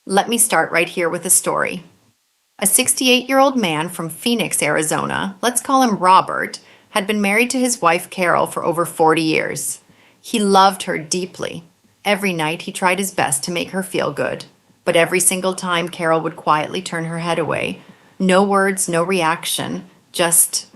Let me start right here with a story. A 68-year-old man from Phoenix, Arizona, let's call him Robert, had been married to his wife Carol for over 40 years. He loved her deeply. Every night he tried his best to make her feel good, but every single time Carol would quietly turn her head away. No words, no reaction, just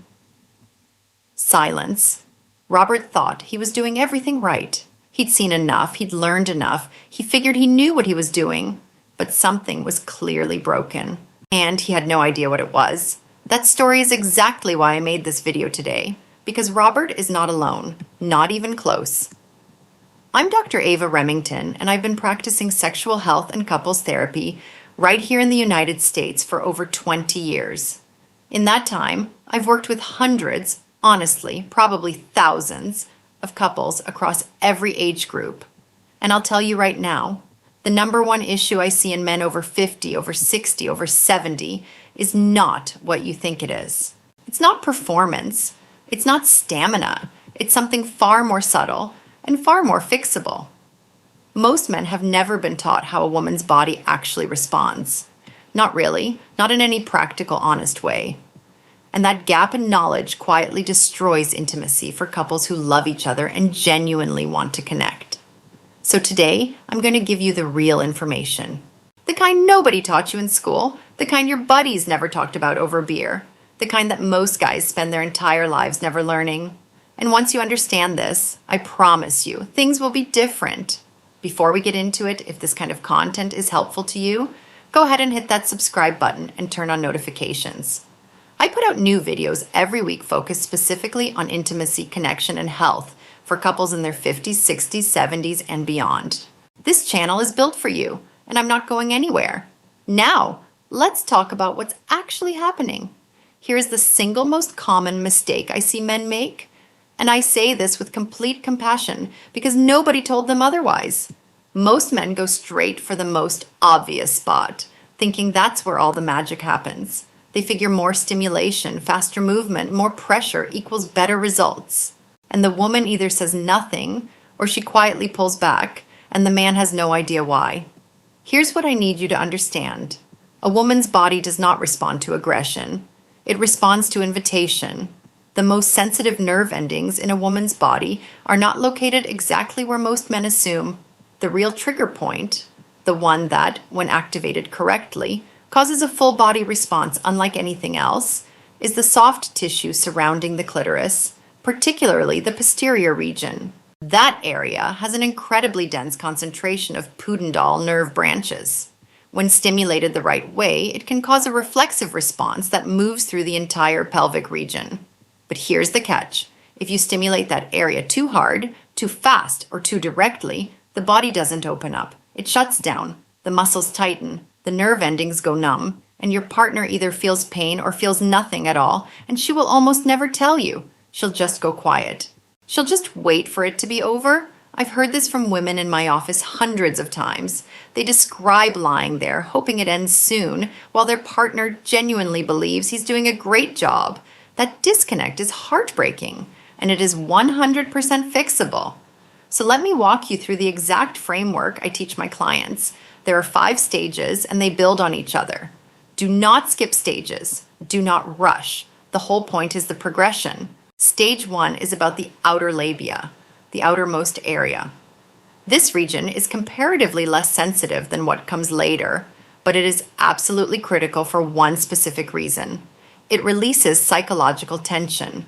silence. Robert thought he was doing everything right. He'd seen enough, he'd learned enough, he figured he knew what he was doing, but something was clearly broken. And he had no idea what it was. That story is exactly why I made this video today, because Robert is not alone, not even close. I'm Dr. Ava Remington, and I've been practicing sexual health and couples therapy right here in the United States for over 20 years. In that time, I've worked with hundreds, honestly, probably thousands, of couples across every age group. And I'll tell you right now, the number one issue I see in men over 50, over 60, over 70 is not what you think it is. It's not performance. It's not stamina. It's something far more subtle and far more fixable. Most men have never been taught how a woman's body actually responds. Not really, not in any practical, honest way. And that gap in knowledge quietly destroys intimacy for couples who love each other and genuinely want to connect. So today, I'm going to give you the real information. The kind nobody taught you in school, the kind your buddies never talked about over beer, the kind that most guys spend their entire lives never learning. And once you understand this, I promise you, things will be different. Before we get into it, if this kind of content is helpful to you, go ahead and hit that subscribe button and turn on notifications. I put out new videos every week focused specifically on intimacy, connection, and health for couples in their 50s, 60s, 70s, and beyond. This channel is built for you, and I'm not going anywhere. Now, let's talk about what's actually happening. Here's the single most common mistake I see men make, and I say this with complete compassion because nobody told them otherwise. Most men go straight for the most obvious spot, thinking that's where all the magic happens. They figure more stimulation, faster movement, more pressure equals better results. And the woman either says nothing or she quietly pulls back, and the man has no idea why. Here's what I need you to understand. A woman's body does not respond to aggression. It responds to invitation. The most sensitive nerve endings in a woman's body are not located exactly where most men assume. The real trigger point, the one that, when activated correctly, causes a full body response unlike anything else, is the soft tissue surrounding the clitoris, particularly the posterior region. That area has an incredibly dense concentration of pudendal nerve branches. When stimulated the right way, it can cause a reflexive response that moves through the entire pelvic region. But here's the catch. If you stimulate that area too hard, too fast, or too directly, the body doesn't open up. It shuts down. The muscles tighten. The nerve endings go numb, and your partner either feels pain or feels nothing at all, and she will almost never tell you. She'll just go quiet. She'll just wait for it to be over. I've heard this from women in my office hundreds of times. They describe lying there, hoping it ends soon, while their partner genuinely believes he's doing a great job. That disconnect is heartbreaking, and it is 100% fixable. So let me walk you through the exact framework I teach my clients. There are 5 stages, and they build on each other. Do not skip stages. Do not rush. The whole point is the progression. Stage 1 is about the outer labia, the outermost area. This region is comparatively less sensitive than what comes later, but it is absolutely critical for one specific reason. It releases psychological tension.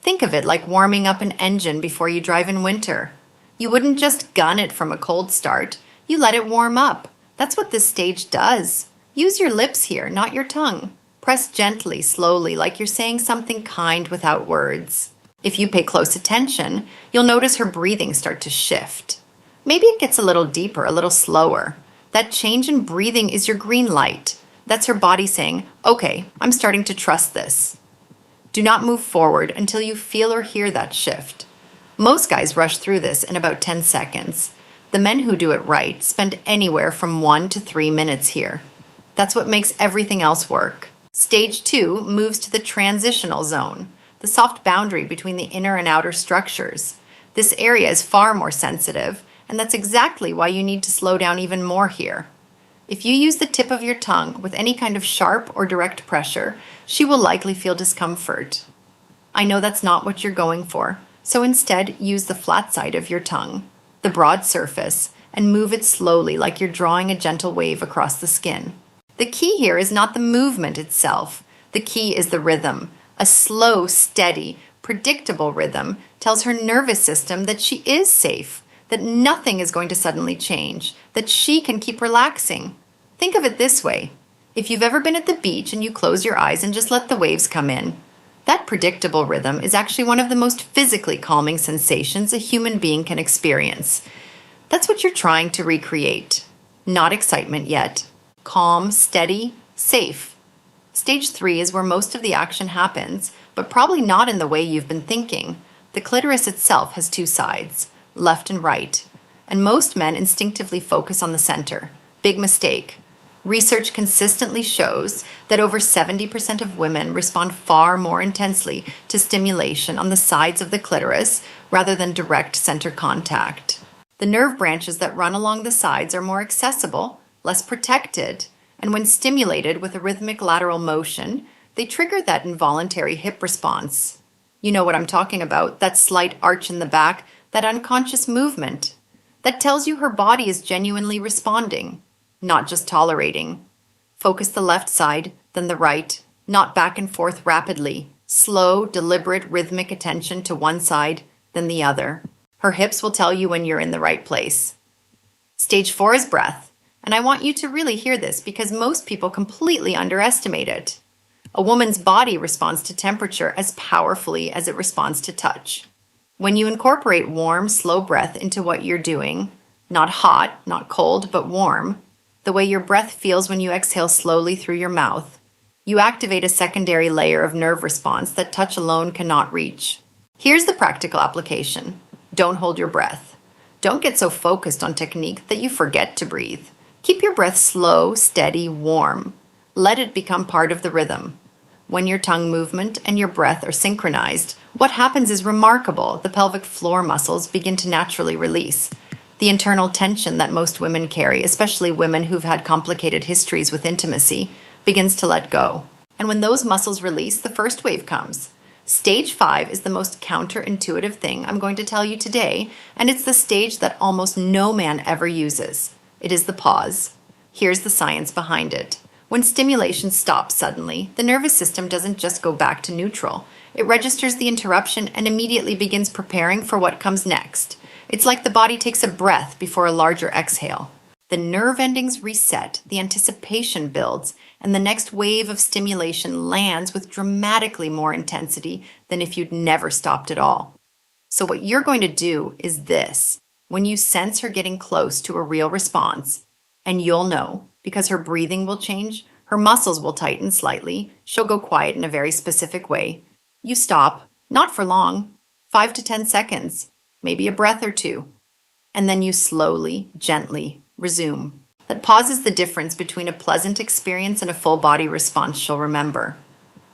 Think of it like warming up an engine before you drive in winter. You wouldn't just gun it from a cold start. You let it warm up. That's what this stage does. Use your lips here, not your tongue. Press gently, slowly, like you're saying something kind without words. If you pay close attention, you'll notice her breathing start to shift. Maybe it gets a little deeper, a little slower. That change in breathing is your green light. That's her body saying, okay, I'm starting to trust this. Do not move forward until you feel or hear that shift. Most guys rush through this in about 10 seconds. The men who do it right spend anywhere from 1 to 3 minutes here. That's what makes everything else work. Stage 2 moves to the transitional zone, the soft boundary between the inner and outer structures. This area is far more sensitive, and that's exactly why you need to slow down even more here. If you use the tip of your tongue with any kind of sharp or direct pressure, she will likely feel discomfort. I know that's not what you're going for, so instead use the flat side of your tongue, the broad surface, and move it slowly like you're drawing a gentle wave across the skin. The key here is not the movement itself. The key is the rhythm. A slow, steady, predictable rhythm tells her nervous system that she is safe, that nothing is going to suddenly change, that she can keep relaxing. Think of it this way. If you've ever been at the beach and you close your eyes and just let the waves come in, that predictable rhythm is actually one of the most physically calming sensations a human being can experience. That's what you're trying to recreate. Not excitement yet. Calm, steady, safe. Stage 3 is where most of the action happens, but probably not in the way you've been thinking. The clitoris itself has two sides, left and right, and most men instinctively focus on the center. Big mistake. Research consistently shows that over 70% of women respond far more intensely to stimulation on the sides of the clitoris rather than direct center contact. The nerve branches that run along the sides are more accessible, less protected, and when stimulated with a rhythmic lateral motion, they trigger that involuntary hip response. You know what I'm talking about, that slight arch in the back, that unconscious movement. That tells you her body is genuinely responding, not just tolerating. Focus the left side, then the right, not back and forth rapidly. Slow, deliberate, rhythmic attention to one side, then the other. Her hips will tell you when you're in the right place. Stage 4 is breath, and I want you to really hear this because most people completely underestimate it. A woman's body responds to temperature as powerfully as it responds to touch. When you incorporate warm, slow breath into what you're doing, not hot, not cold, but warm, the way your breath feels when you exhale slowly through your mouth, you activate a secondary layer of nerve response that touch alone cannot reach. Here's the practical application. Don't hold your breath. Don't get so focused on technique that you forget to breathe. Keep your breath slow, steady, warm. Let it become part of the rhythm. When your tongue movement and your breath are synchronized, what happens is remarkable. The pelvic floor muscles begin to naturally release. The internal tension that most women carry, especially women who've had complicated histories with intimacy, begins to let go. And when those muscles release, the first wave comes. Stage 5 is the most counterintuitive thing I'm going to tell you today, and it's the stage that almost no man ever uses. It is the pause. Here's the science behind it. When stimulation stops suddenly, the nervous system doesn't just go back to neutral. It registers the interruption and immediately begins preparing for what comes next. It's like the body takes a breath before a larger exhale. The nerve endings reset, the anticipation builds, and the next wave of stimulation lands with dramatically more intensity than if you'd never stopped at all. So what you're going to do is this. When you sense her getting close to a real response, and you'll know, because her breathing will change, her muscles will tighten slightly, she'll go quiet in a very specific way. You stop, not for long, 5 to 10 seconds, maybe a breath or two, and then you slowly, gently resume. That pause is the difference between a pleasant experience and a full body response she'll remember.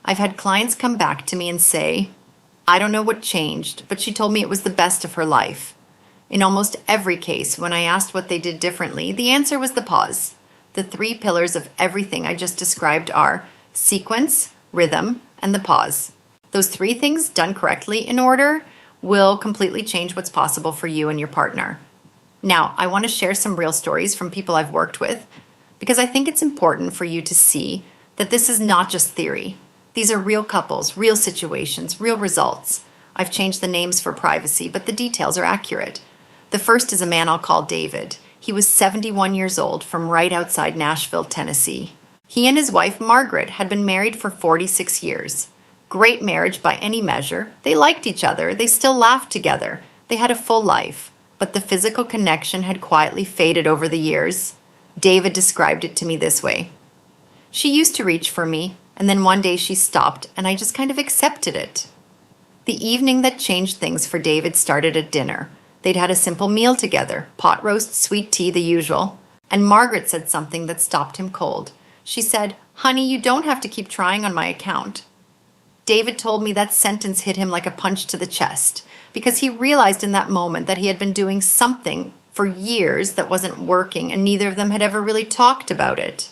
I've had clients come back to me and say, I don't know what changed, but she told me it was the best of her life. In almost every case, when I asked what they did differently, the answer was the pause. The 3 pillars of everything I just described are sequence, rhythm, and the pause. Those 3 things done correctly in order will completely change what's possible for you and your partner. Now, I want to share some real stories from people I've worked with because I think it's important for you to see that this is not just theory. These are real couples, real situations, real results. I've changed the names for privacy, but the details are accurate. The first is a man I'll call David. He was 71 years old from right outside Nashville, Tennessee. He and his wife, Margaret, had been married for 46 years. Great marriage by any measure. They liked each other. They still laughed together. They had a full life. But the physical connection had quietly faded over the years. David described it to me this way. She used to reach for me, and then one day she stopped, and I just kind of accepted it. The evening that changed things for David started at dinner. They'd had a simple meal together, pot roast, sweet tea, the usual. And Margaret said something that stopped him cold. She said, "Honey, you don't have to keep trying on my account." David told me that sentence hit him like a punch to the chest, because he realized in that moment that he had been doing something For years, that wasn't working, and neither of them had ever really talked about it.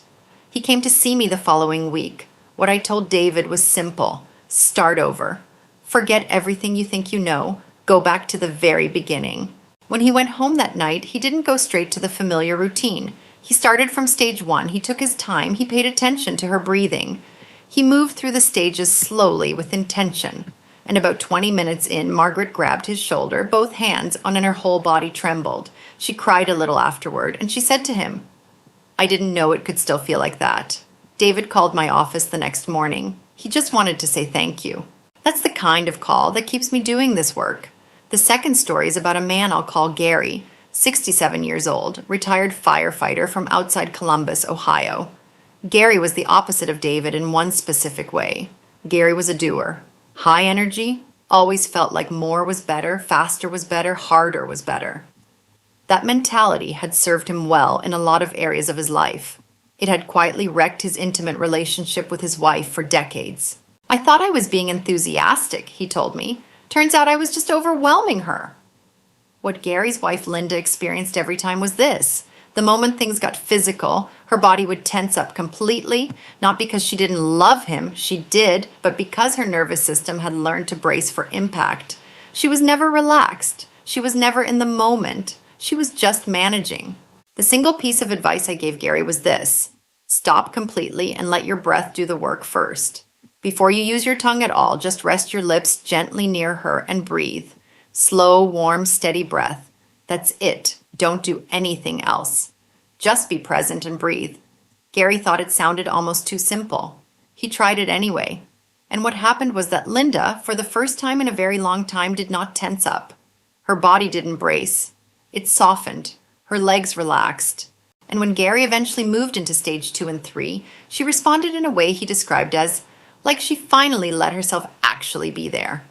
He came to see me the following week. What I told David was simple: start over. Forget everything you think you know. Go back to the very beginning. When he went home that night, he didn't go straight to the familiar routine. He started from stage 1. He took his time. He paid attention to her breathing. He moved through the stages slowly with intention. And about 20 minutes in, Margaret grabbed his shoulder, both hands on, and her whole body trembled. She cried a little afterward, and she said to him, "I didn't know it could still feel like that." David called my office the next morning. He just wanted to say thank you. That's the kind of call that keeps me doing this work. The second story is about a man I'll call Gary, 67 years old, retired firefighter from outside Columbus, Ohio. Gary was the opposite of David in one specific way. Gary was a doer. High energy, always felt like more was better, faster was better, harder was better. That mentality had served him well in a lot of areas of his life. It had quietly wrecked his intimate relationship with his wife for decades. "I thought I was being enthusiastic," he told me. "Turns out I was just overwhelming her." What Gary's wife Linda experienced every time was this: the moment things got physical, her body would tense up completely, not because she didn't love him, she did, but because her nervous system had learned to brace for impact. She was never relaxed. She was never in the moment. She was just managing. The single piece of advice I gave Gary was this: stop completely and let your breath do the work first. Before you use your tongue at all, just rest your lips gently near her and breathe. Slow, warm, steady breath. That's it. Don't do anything else. Just be present and breathe. Gary thought it sounded almost too simple. He tried it anyway. And what happened was that Linda, for the first time in a very long time, did not tense up. Her body didn't brace. It softened. Her legs relaxed. And when Gary eventually moved into stage 2 and 3, she responded in a way he described as like she finally let herself actually be there.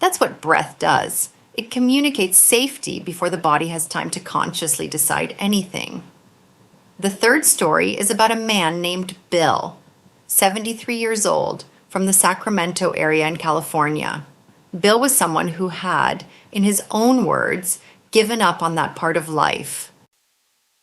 That's what breath does. It communicates safety before the body has time to consciously decide anything. The third story is about a man named Bill, 73 years old, from the Sacramento area in California. Bill was someone who had, in his own words, given up on that part of life.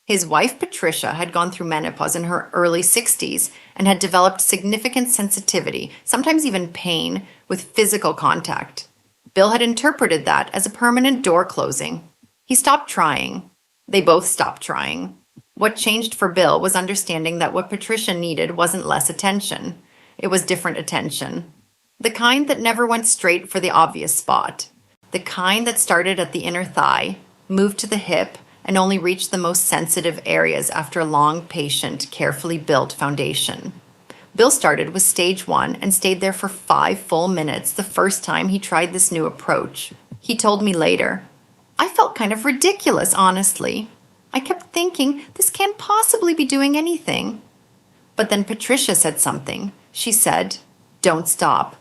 His wife, Patricia, had gone through menopause in her early 60s and had developed significant sensitivity, sometimes even pain, with physical contact. Bill had interpreted that as a permanent door closing. He stopped trying. They both stopped trying. What changed for Bill was understanding that what Patricia needed wasn't less attention. It was different attention. The kind that never went straight for the obvious spot. The kind that started at the inner thigh, moved to the hip, and only reached the most sensitive areas after a long, patient, carefully built foundation. Bill started with stage 1 and stayed there for 5 full minutes the first time he tried this new approach. He told me later, "I felt kind of ridiculous, honestly. I kept thinking, this can't possibly be doing anything." But then Patricia said something. She said, "Don't stop."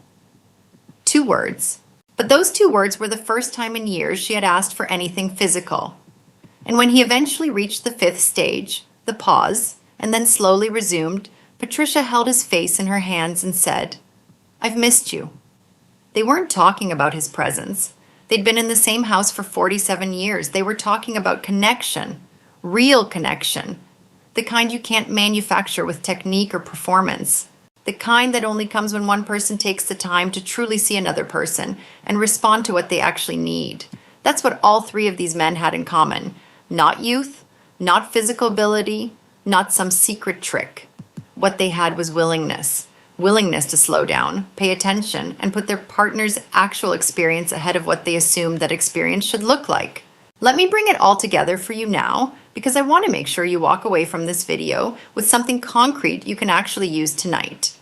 2 words. But those 2 words were the first time in years she had asked for anything physical. And when he eventually reached the 5th stage, the pause, and then slowly resumed, Patricia held his face in her hands and said, "I've missed you." They weren't talking about his presence. They'd been in the same house for 47 years. They were talking about connection, real connection, the kind you can't manufacture with technique or performance, the kind that only comes when one person takes the time to truly see another person and respond to what they actually need. That's what all 3 of these men had in common. Not youth, not physical ability, not some secret trick. What they had was willingness. Willingness to slow down, pay attention, and put their partner's actual experience ahead of what they assumed that experience should look like. Let me bring it all together for you now, because I want to make sure you walk away from this video with something concrete you can actually use tonight.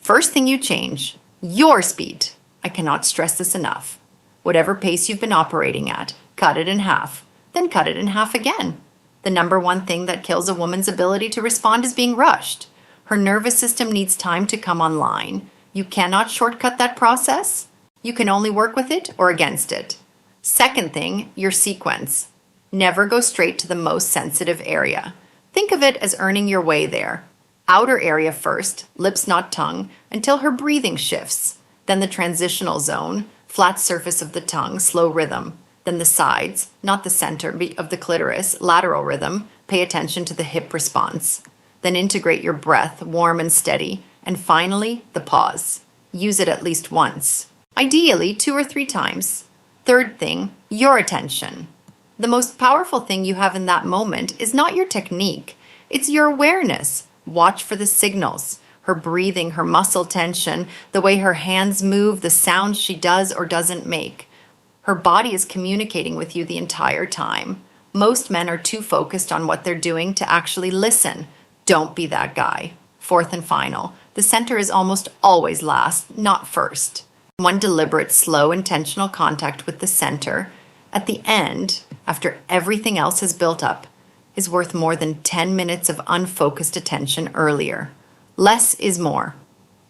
First thing you change, your speed. I cannot stress this enough. Whatever pace you've been operating at, cut it in half. Then cut it in half again. The number one thing that kills a woman's ability to respond is being rushed. Her nervous system needs time to come online. You cannot shortcut that process. You can only work with it or against it. Second thing, your sequence. Never go straight to the most sensitive area. Think of it as earning your way there. Outer area first, lips not tongue, until her breathing shifts. Then the transitional zone, flat surface of the tongue, slow rhythm. Then the sides, not the center of the clitoris, lateral rhythm, pay attention to the hip response. Then integrate your breath, warm and steady. And finally, the pause. Use it at least once. Ideally, 2 or 3 times. Third thing, your attention. The most powerful thing you have in that moment is not your technique. It's your awareness. Watch for the signals. Her breathing, her muscle tension, the way her hands move, the sounds she does or doesn't make. Her body is communicating with you the entire time. Most men are too focused on what they're doing to actually listen. Don't be that guy. Fourth and final, the center is almost always last, not first. One deliberate, slow, intentional contact with the center, at the end, after everything else has built up, is worth more than 10 minutes of unfocused attention earlier. Less is more.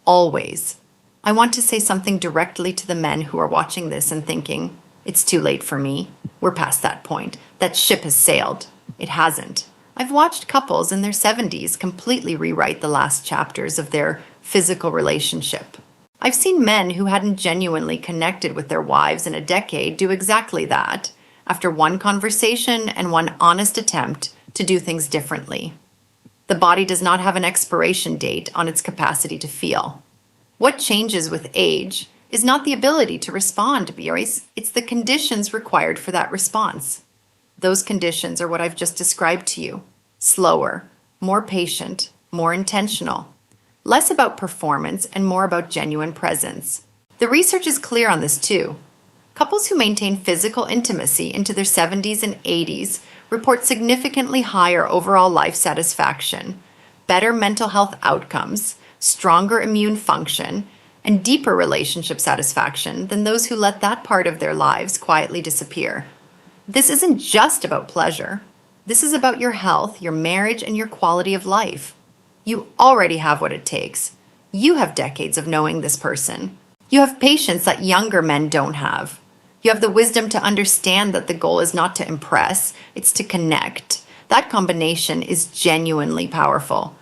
Always. I want to say something directly to the men who are watching this and thinking, it's too late for me. We're past that point. That ship has sailed. It hasn't. I've watched couples in their 70s completely rewrite the last chapters of their physical relationship. I've seen men who hadn't genuinely connected with their wives in a decade do exactly that, after one conversation and one honest attempt to do things differently. The body does not have an expiration date on its capacity to feel. What changes with age is not the ability to respond, Bjois, it's the conditions required for that response. Those conditions are what I've just described to you. Slower, more patient, more intentional. Less about performance and more about genuine presence. The research is clear on this too. Couples who maintain physical intimacy into their 70s and 80s report significantly higher overall life satisfaction, better mental health outcomes, stronger immune function, and deeper relationship satisfaction than those who let that part of their lives quietly disappear. This isn't just about pleasure. This is about your health, your marriage, and your quality of life. You already have what it takes. You have decades of knowing this person. You have patience that younger men don't have. You have the wisdom to understand that the goal is not to impress, it's to connect. That combination is genuinely powerful.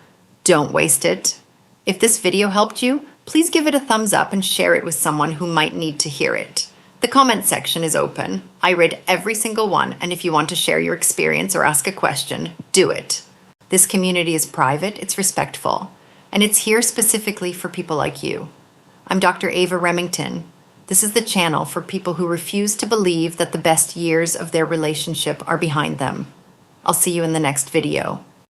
Don't waste it. If this video helped you, please give it a thumbs up and share it with someone who might need to hear it. The comment section is open. I read every single one, and if you want to share your experience or ask a question, do it. This community is private, it's respectful, and it's here specifically for people like you. I'm Dr. Ava Remington. This is the channel for people who refuse to believe that the best years of their relationship are behind them. I'll see you in the next video.